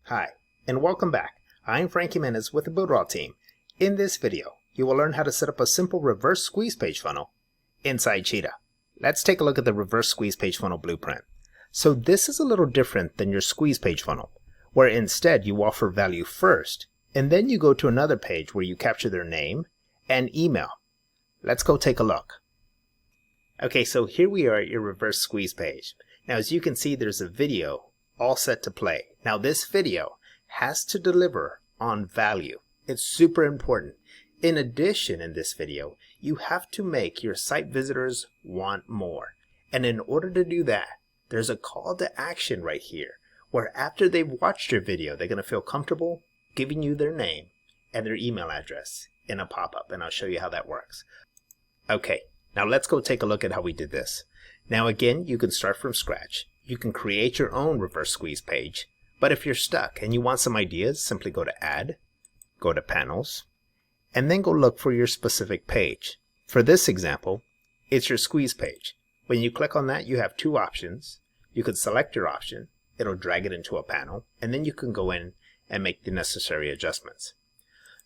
Hi, and welcome back. I'm Frank Jimenez with the Builderall team. In this video, you will learn how to set up a simple reverse squeeze page funnel inside Cheetah. Let's take a look at the reverse squeeze page funnel blueprint. So this is a little different than your squeeze page funnel, where instead you offer value first, and then you go to another page where you capture their name and email. Let's go take a look. Okay, so here we are at your reverse squeeze page. Now as you can see, there's a video all set to play. Now this video has to deliver on value. It's super important. In addition, in this video, you have to make your site visitors want more. And in order to do that, there's a call to action right here, where after they've watched your video, they're going to feel comfortable giving you their name and their email address in a pop-up. And I'll show you how that works. Okay, now let's go take a look at how we did this. Now again, you can start from scratch. You can create your own reverse squeeze page, but if you're stuck and you want some ideas, simply go to Add, go to Panels, and then go look for your specific page. For this example, it's your squeeze page. When you click on that, you have two options. You could select your option, it'll drag it into a panel, and then you can go in and make the necessary adjustments.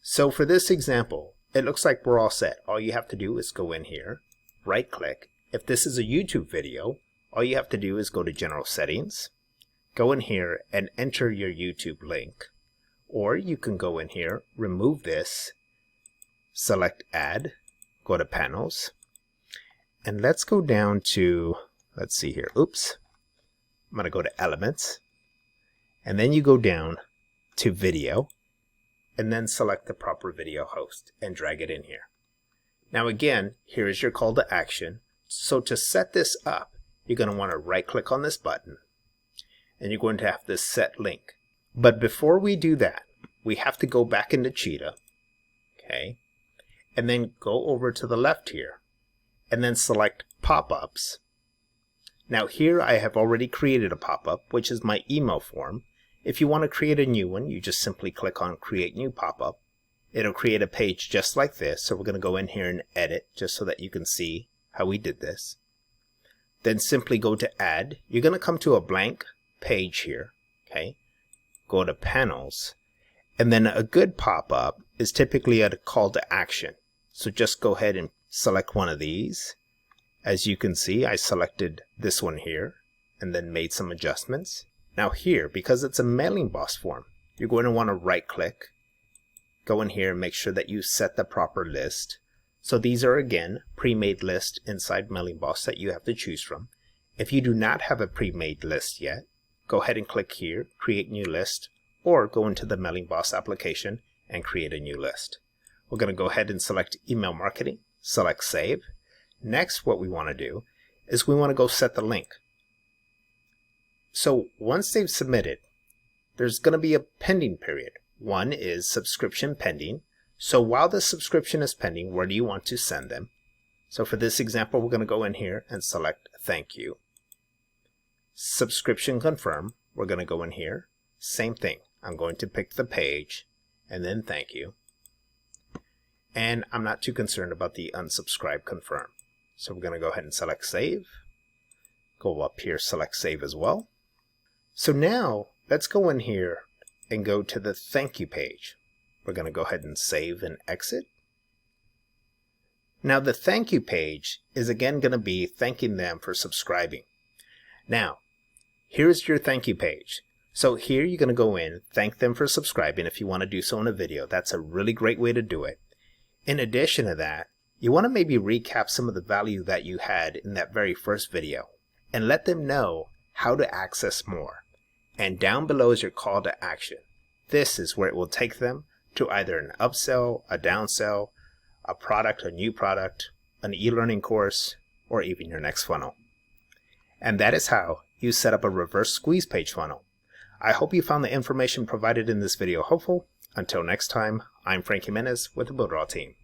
So for this example, it looks like we're all set. All you have to do is go in here, right click. If this is a YouTube video, all you have to do is go to General Settings, go in here and enter your YouTube link. Or you can go in here, remove this, select Add, go to Panels, and let's go down to, let's see here, oops, I'm going to go to Elements, and then you go down to Video, and then select the proper video host and drag it in here. Now again, here is your call to action. So to set this up, you're going to want to right click on this button and you're going to have this set link. But before we do that, we have to go back into Cheetah, okay, and then go over to the left here and then select pop-ups. Now here I have already created a pop-up, which is my email form. If you want to create a new one, you just simply click on Create New Pop-up. It'll create a page just like this. So we're going to go in here and edit just so that you can see how we did this. Then simply go to Add. You're going to come to a blank page here, okay? Go to Panels, and then a good pop-up is typically a call to action. So just go ahead and select one of these. As you can see, I selected this one here and then made some adjustments. Now here, because it's a mailing boss form, you're going to want to right click, go in here and make sure that you set the proper list. So these are again pre-made lists inside Mailing Boss that you have to choose from. If you do not have a pre-made list yet, go ahead and click here, Create New List, or go into the Mailing Boss application and create a new list. We're going to go ahead and select Email Marketing, select Save. Next, what we want to do is we want to go set the link. So once they've submitted, there's going to be a pending period. One is subscription pending. So while the subscription is pending, where do you want to send them? So for this example, we're going to go in here and select Thank You. Subscription confirm, we're going to go in here. Same thing. I'm going to pick the page and then Thank You. And I'm not too concerned about the unsubscribe confirm. So we're going to go ahead and select Save. Go up here, select Save as well. So now let's go in here and go to the Thank You page. We're going to go ahead and save and exit. Now the thank you page is again going to be thanking them for subscribing. Now, here's your thank you page. So here you're going to go in, thank them for subscribing if you want to do so in a video. That's a really great way to do it. In addition to that, you want to maybe recap some of the value that you had in that very first video and let them know how to access more. And down below is your call to action. This is where it will take them to either an upsell, a downsell, a product, a new product, an e-learning course, or even your next funnel. And that is how you set up a reverse squeeze page funnel. I hope you found the information provided in this video helpful. Until next time, I'm Frank Jimenez with the Builderall team.